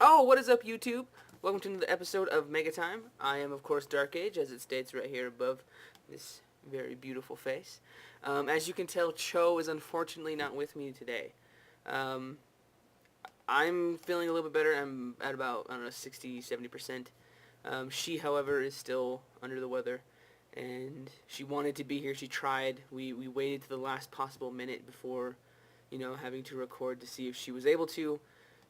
Oh, what is up, YouTube? Welcome to another episode of Mega Time. I am, of course, Darcage, as it states right here above this very beautiful face. As you can tell, Cho is unfortunately not with me today. Um, I'm feeling a little bit better. I'm at about, I don't know, 60, 70%. She, however, is still under the weather, and she wanted to be here. She tried. We waited to the last possible minute before, having to record to see if she was able to.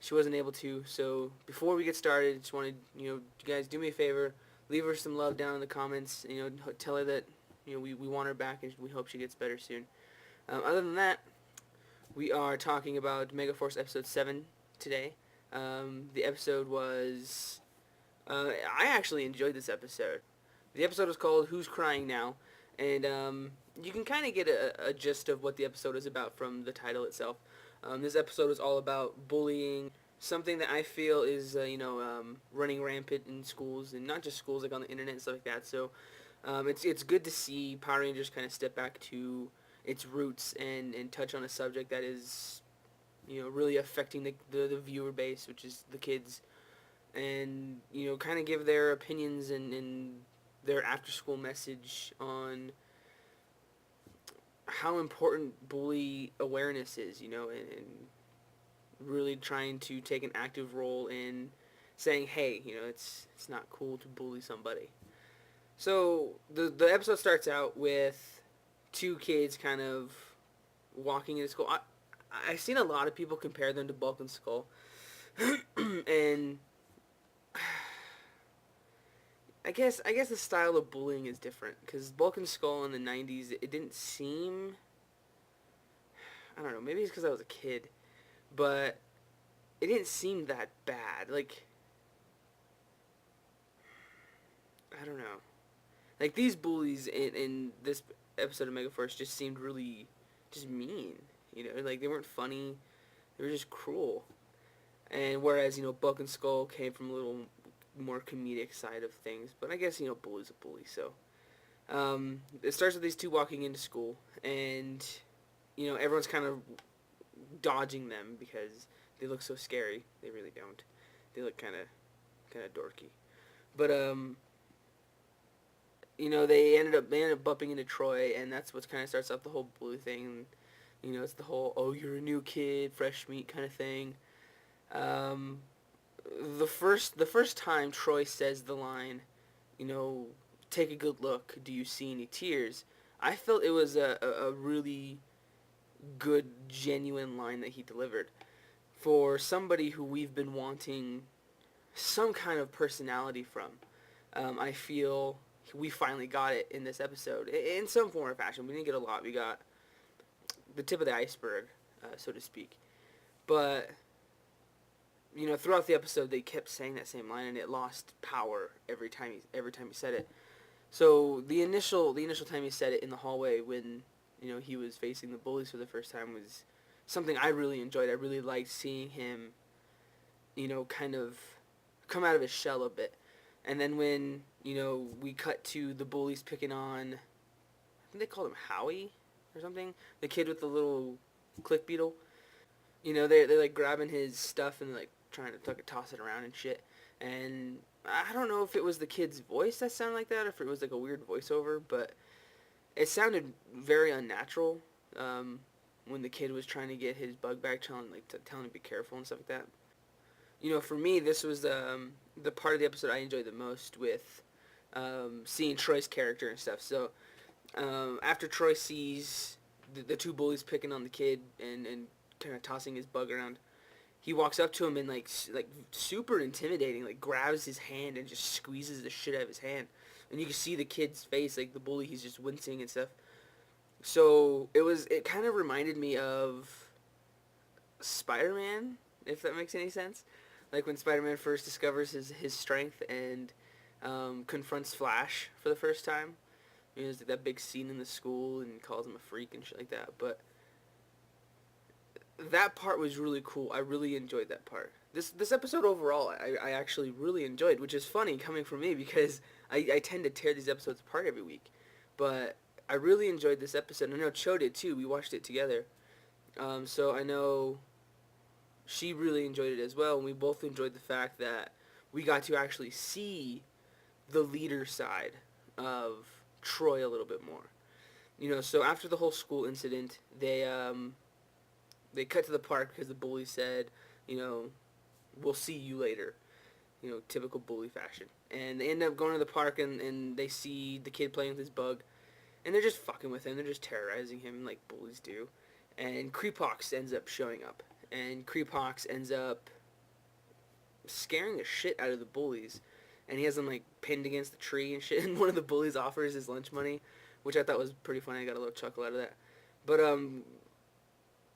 She wasn't able to. So before we get started, just wanted, you guys do me a favor, leave her some love down in the comments. Tell her that, we want her back and we hope she gets better soon. Other than that, we are talking about Megaforce episode 7 today. The episode was. I actually enjoyed this episode. The episode was called Who's Crying Now? And you can kind of get a gist of what the episode is about from the title itself. This episode is all about bullying, something that I feel is, running rampant in schools, and not just schools, like on the internet and stuff like that. So it's good to see Power Rangers kind of step back to its roots and touch on a subject that is, really affecting the viewer base, which is the kids, and, kind of give their opinions and their after-school message on how important bully awareness is, and really trying to take an active role in saying, hey, it's not cool to bully somebody. So the episode starts out with two kids kind of walking into school. I've seen a lot of people compare them to Bulk and Skull, and I guess the style of bullying is different, because Bulk and Skull in the '90s, it didn't seem. I don't know. Maybe it's because I was a kid, but it didn't seem that bad. Like, I don't know. Like, these bullies in this episode of Megaforce just seemed really just mean. Like, they weren't funny. They were just cruel. And whereas, Bulk and Skull came from a little more comedic side of things. But I guess, bully's a bully. So it starts with these two walking into school. And, everyone's kind of dodging them because they look so scary. They really don't. They look kind of dorky. But they ended up bumping into Troy, and that's what kind of starts off the whole blue thing. It's the whole, oh, you're a new kid, fresh meat kind of thing. Um, the first time Troy says the line, you know, take a good look. Do you see any tears? I felt it was a really good, genuine line that he delivered for somebody who we've been wanting some kind of personality from. I feel we finally got it in this episode in some form or fashion. We didn't get a lot. We got the tip of the iceberg, so to speak. But throughout the episode, they kept saying that same line, and it lost power every time he said it. So the initial time he said it in the hallway when he was facing the bullies for the first time was something I really enjoyed. I really liked seeing him, kind of come out of his shell a bit. And then when we cut to the bullies picking on, I think they called him Howie or something, the kid with the little click beetle. They're like grabbing his stuff and like trying to toss it around and shit. And I don't know if it was the kid's voice that sounded like that, or if it was like a weird voiceover, but it sounded very unnatural. When the kid was trying to get his bug back, telling him to be careful and stuff like that. For me, this was the part of the episode I enjoyed the most, with seeing Troy's character and stuff. So after Troy sees the two bullies picking on the kid and kind of tossing his bug around, he walks up to him and like super intimidating, like grabs his hand and just squeezes the shit out of his hand. And you can see the kid's face, like the bully, he's just wincing and stuff. So it kind of reminded me of Spider-Man, if that makes any sense. Like when Spider-Man first discovers his strength and confronts Flash for the first time. There's that big scene in the school and calls him a freak and shit like that. But that part was really cool. I really enjoyed that part. This episode overall, I actually really enjoyed, which is funny coming from me because I tend to tear these episodes apart every week. But I really enjoyed this episode. I know Cho did too. We watched it together. So I know she really enjoyed it as well, and we both enjoyed the fact that we got to actually see the leader side of Troy a little bit more. So after the whole school incident, they cut to the park because the bully said, you know, we'll see you later. Typical bully fashion. And they end up going to the park, and they see the kid playing with his bug, and they're just fucking with him. They're just terrorizing him like bullies do. And Creepox ends up showing up, and Creepox ends up scaring the shit out of the bullies, and he has them like pinned against the tree and shit. And one of the bullies offers his lunch money, which I thought was pretty funny. I got a little chuckle out of that. But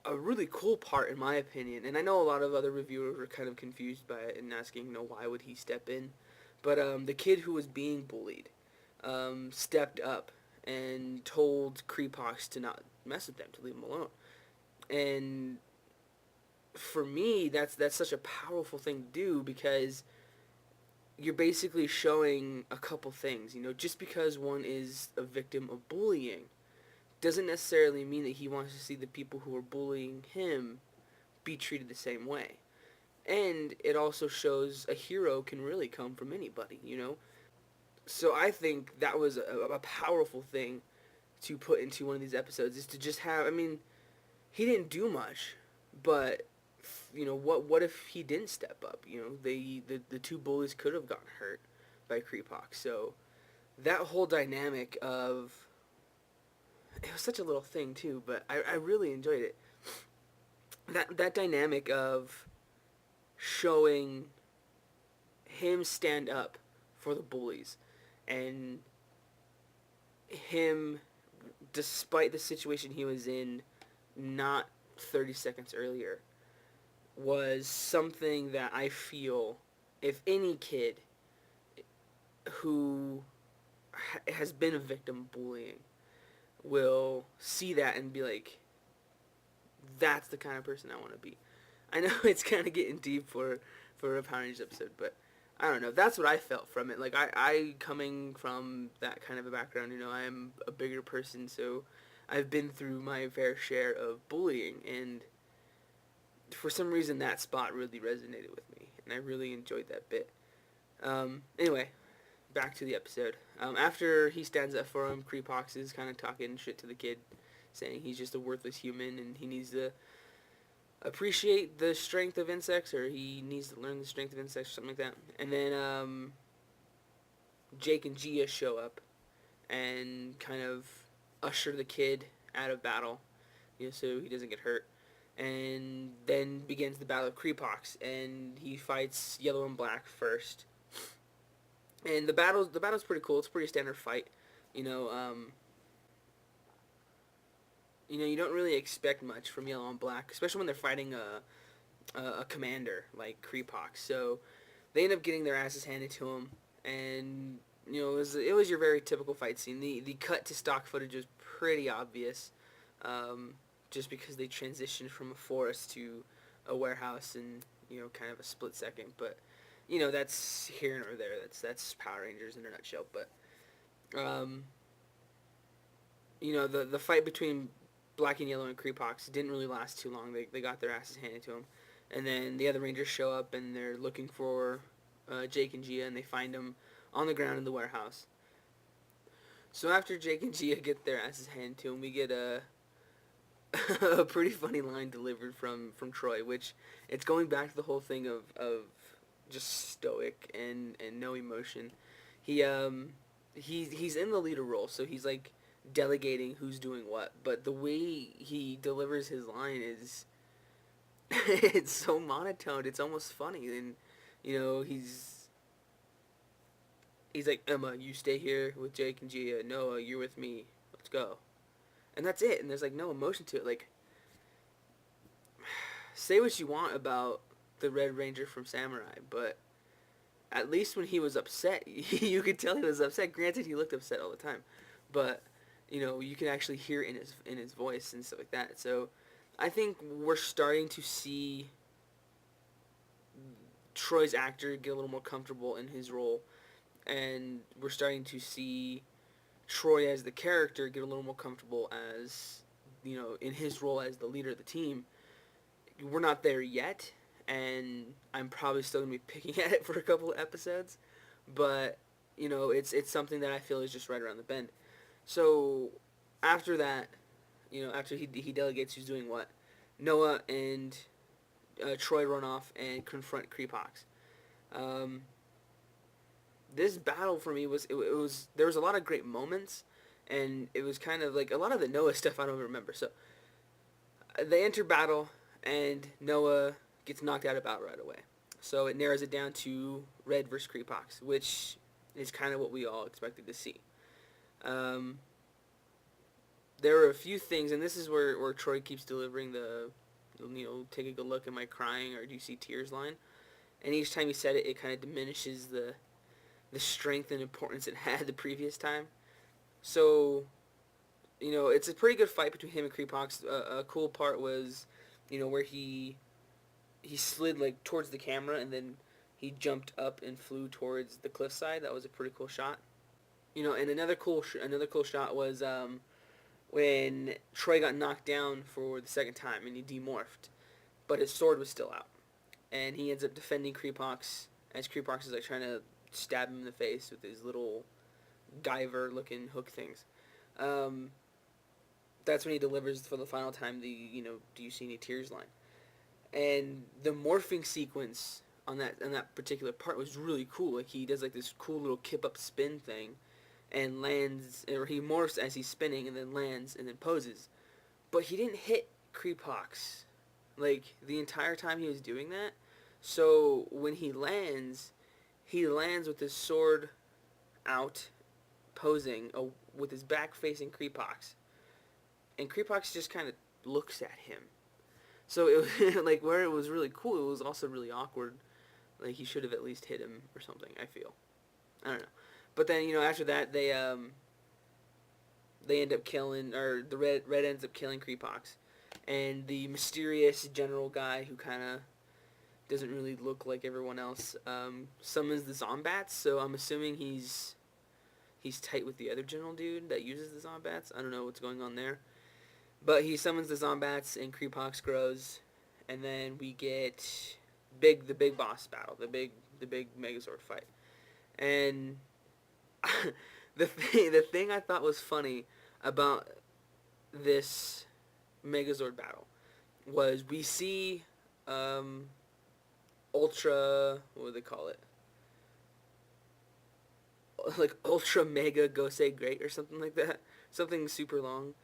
a really cool part in my opinion, and I know a lot of other reviewers were kind of confused by it and asking, why would he step in? But the kid who was being bullied stepped up and told Creepox to not mess with them, to leave him alone. And for me, that's such a powerful thing to do, because you're basically showing a couple things. Just because one is a victim of bullying doesn't necessarily mean that he wants to see the people who are bullying him be treated the same way. And it also shows a hero can really come from anybody. So I think that was a powerful thing to put into one of these episodes, is to just have, he didn't do much, but what if he didn't step up? The two bullies could have gotten hurt by Creepox. So that whole dynamic of, it was such a little thing too, but I really enjoyed it. That dynamic of showing him stand up for the bullies, and him, despite the situation he was in not 30 seconds earlier, was something that I feel if any kid who has been a victim of bullying will see that and be like, that's the kind of person I want to be. I know it's kind of getting deep for a Power Rangers episode, but I don't know. That's what I felt from it. Like, I coming from that kind of a background, I am a bigger person, so I've been through my fair share of bullying, and for some reason that spot really resonated with me, and I really enjoyed that bit. Anyway, back to the episode. After he stands up for him, Creepox is kind of talking shit to the kid, saying he's just a worthless human, and he needs to appreciate the strength of insects, or he needs to learn the strength of insects, or something like that. And then Jake and Gia show up and kind of usher the kid out of battle, so he doesn't get hurt. And then begins the Battle of Creepox, and he fights Yellow and Black first. And the battle's pretty cool. It's a pretty standard fight. You don't really expect much from Yellow and Black, especially when they're fighting a commander like Creepox. So they end up getting their asses handed to them, and it was your very typical fight scene. The cut to stock footage was pretty obvious, just because they transitioned from a forest to a warehouse in kind of a split second. But that's here nor there. That's Power Rangers in a nutshell. But the fight between Black and Yellow and Creepox didn't really last too long. They got their asses handed to them. And then the other Rangers show up, and they're looking for Jake and Gia, and they find them on the ground in the warehouse. So after Jake and Gia get their asses handed to them, we get a pretty funny line delivered from Troy, which it's going back to the whole thing of just stoic and no emotion. He's in the leader role, so he's like delegating who's doing what, but the way he delivers his line is it's so monotone, it's almost funny. And he's like, Emma, you stay here with Jake and Gia. Noah, you're with me, let's go. And that's it, and there's like no emotion to it. Like, say what you want about the Red Ranger from Samurai, but at least when he was upset, you could tell he was upset. Granted, he looked upset all the time, but you can actually hear in his voice and stuff like that. So I think we're starting to see Troy's actor get a little more comfortable in his role, and we're starting to see Troy as the character get a little more comfortable as in his role as the leader of the team. We're not there yet, and I'm probably still gonna be picking at it for a couple of episodes, but it's something that I feel is just right around the bend. So after that, after he delegates who's doing what, Noah and Troy run off and confront Creepox. Um, this battle for me was there was a lot of great moments, and it was kind of like a lot of the Noah stuff I don't remember. So they enter battle, and Noah gets knocked out of battle right away. So it narrows it down to Red versus Creepox, which is kind of what we all expected to see. Um, there were a few things, and this is where Troy keeps delivering the, take a good look, am I crying or do you see tears line? And each time he said it, it kind of diminishes the strength and importance it had the previous time. So, it's a pretty good fight between him and Creepox. A cool part was, where he slid like towards the camera and then he jumped up and flew towards the cliffside. That was a pretty cool shot. And another cool shot was when Troy got knocked down for the second time and he demorphed, but his sword was still out, and he ends up defending Creepox as Creepox is like trying to stab him in the face with his little Guyver-looking hook things. That's when he delivers for the final time the do you see any tears line, and the morphing sequence on that particular part was really cool. Like he does like this cool little kip up spin thing, and lands, or he morphs as he's spinning and then lands and then poses, but he didn't hit Creepox like the entire time he was doing that. So when he lands with his sword out, posing with his back facing Creepox, and Creepox just kind of looks at him. So it was like where it was really cool, it was also really awkward. Like he should have at least hit him or something, I feel. I don't know. But then, after that they end up killing, or the red ends up killing Creepox. And the mysterious general guy who kind of doesn't really look like everyone else summons the Zombats, so I'm assuming he's tight with the other general dude that uses the Zombats. I don't know what's going on there. But he summons the Zombats and Creepox grows, and then we get the big boss battle, the big Megazord fight. And the thing I thought was funny about this Megazord battle was we see Ultra, what would they call it? Like Ultra Mega Gosei Great or something like that. Something super long.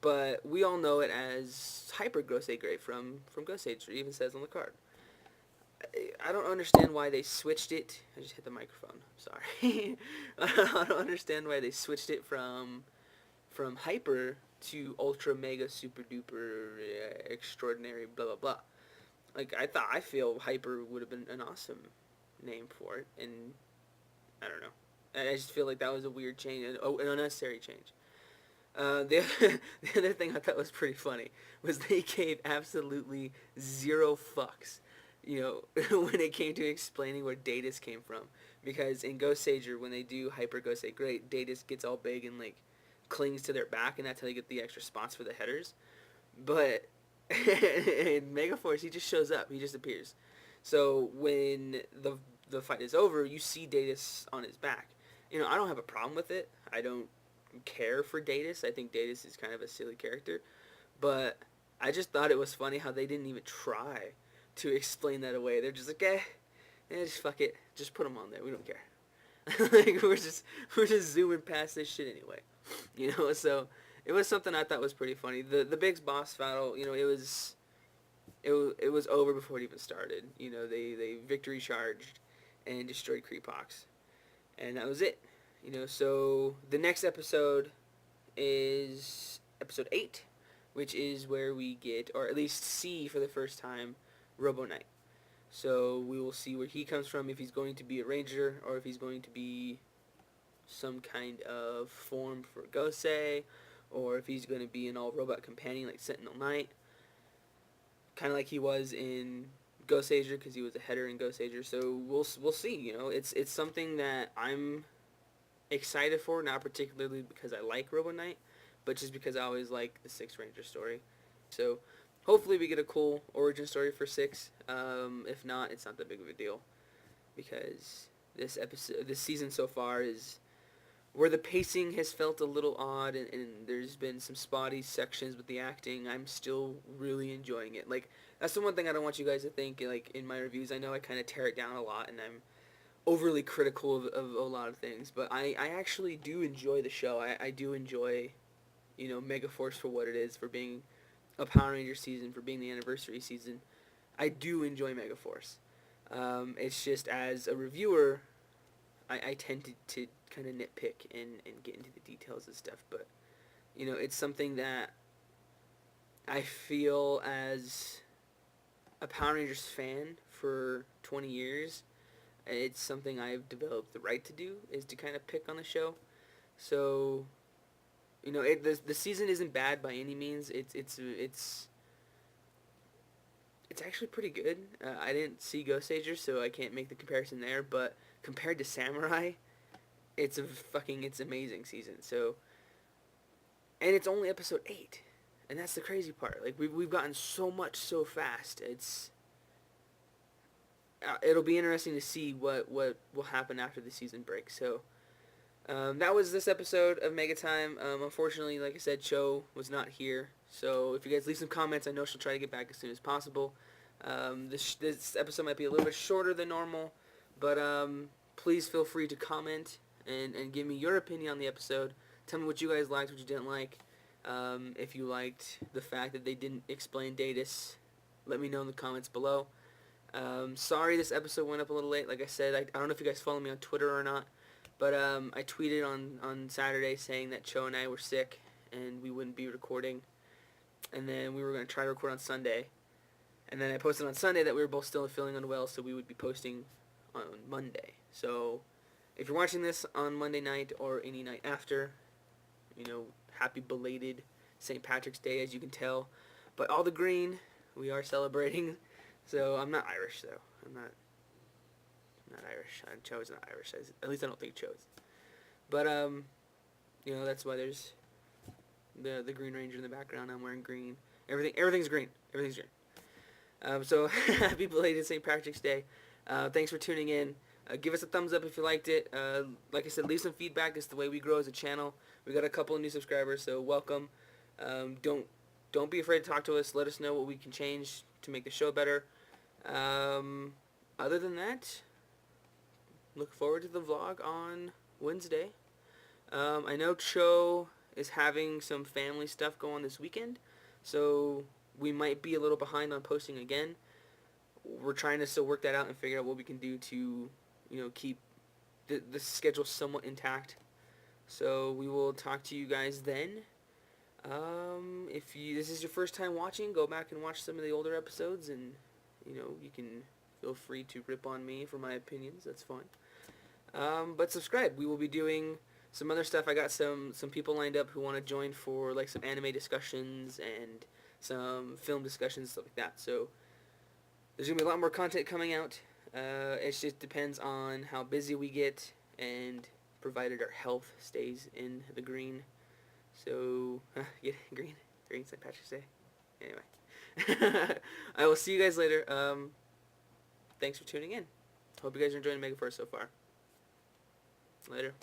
But we all know it as Hyper Gosei Great from Gosei. It even says on the card. I don't understand why they switched it. I just hit the microphone. Sorry. I don't understand why they switched it from Hyper to Ultra Mega Super Duper Extraordinary blah blah blah. Like I feel Hyper would have been an awesome name for it, and I don't know. I just feel like that was a weird change, an unnecessary change. The other thing I thought was pretty funny was they gave absolutely zero fucks, when it came to explaining where Datus came from. Because in Ghost Sager, when they do Hyper Gosei Great, Datus gets all big and like clings to their back, and that's how they get the extra spots for the headers. But in Megaforce, he just shows up, he just appears. So when the fight is over, you see Datus on his back. I don't have a problem with it. I don't care for Datus. I think Datus is kind of a silly character, but I just thought it was funny how they didn't even try to explain that away. They're just like, just fuck it, just put him on there. We don't care. Like we're just zooming past this shit anyway, So it was something I thought was pretty funny. The big boss battle, it was over before it even started. They victory charged and destroyed Creepox, and that was it. So the next episode is episode 8, which is where we get, or at least see for the first time, Robo Knight. So we will see where he comes from, if he's going to be a ranger, or if he's going to be some kind of form for Gosei, or if he's going to be an all-robot companion like Sentinel Knight, kind of like he was in Ghost Sager, because he was a header in Ghost Sager. So we'll see. It's something that I'm excited for, not particularly because I like Robo Knight, but just because I always like the Sixth Ranger story. So hopefully we get a cool origin story for 6. If not, it's not that big of a deal, because this season so far is where the pacing has felt a little odd, and there's been some spotty sections with the acting. I'm still really enjoying it. Like, that's the one thing I don't want you guys to think, like, in my reviews. I know I kind of tear it down a lot, and I'm overly critical of a lot of things, but I actually do enjoy the show. I do enjoy, Megaforce for what it is, for being a Power Ranger season, for being the anniversary season. I do enjoy Megaforce. It's just, as a reviewer, I tend to kind of nitpick and get into the details of stuff, but, it's something that I feel, as a Power Rangers fan for 20 years, it's something I've developed the right to do, is to kind of pick on the show. So, the season isn't bad by any means. It's actually pretty good. I didn't see Ghost Ager, so I can't make the comparison there. But compared to Samurai, it's amazing season. So, and it's only episode 8, and that's the crazy part. Like, we've gotten so much so fast. It'll be interesting to see what will happen after the season break. So, that was this episode of Mega Time. Unfortunately, like I said, Cho was not here. So if you guys leave some comments, I know she'll try to get back as soon as possible. This episode might be a little bit shorter than normal, but please feel free to comment and give me your opinion on the episode. Tell me what you guys liked, what you didn't like. If you liked the fact that they didn't explain Datus, let me know in the comments below. Sorry this episode went up a little late. Like I said, I don't know if you guys follow me on Twitter or not, but I tweeted on Saturday saying that Cho and I were sick and we wouldn't be recording, and then we were going to try to record on Sunday, and then I posted on Sunday that we were both still feeling unwell, so we would be posting on Monday. So if you're watching this on Monday night or any night after, happy belated St. Patrick's Day, as you can tell by all the green. We are celebrating. So I'm not Irish, though. I'm not Irish. Cho's not Irish. At least I don't think Cho's. But that's why there's the Green Ranger in the background. I'm wearing green. Everything's green. Everything's green. So happy belated St. Patrick's Day. Thanks for tuning in. Give us a thumbs up if you liked it. Like I said, leave some feedback. It's the way we grow as a channel. We got a couple of new subscribers, so welcome. Don't be afraid to talk to us. Let us know what we can change to make the show better. Other than that, look forward to the vlog on Wednesday. I know Cho is having some family stuff going this weekend, so we might be a little behind on posting again. We're trying to still work that out and figure out what we can do to, keep the schedule somewhat intact. So we will talk to you guys then. If this is your first time watching, go back and watch some of the older episodes, and you can feel free to rip on me for my opinions. That's fine. But subscribe. We will be doing some other stuff. I got some people lined up who want to join for like some anime discussions and some film discussions, stuff like that. So there's gonna be a lot more content coming out. It just depends on how busy we get, and provided our health stays in the green. So, yeah, green St. Patrick's Day. Anyway, I will see you guys later. Thanks for tuning in. Hope you guys are enjoying Megaforce so far. Later.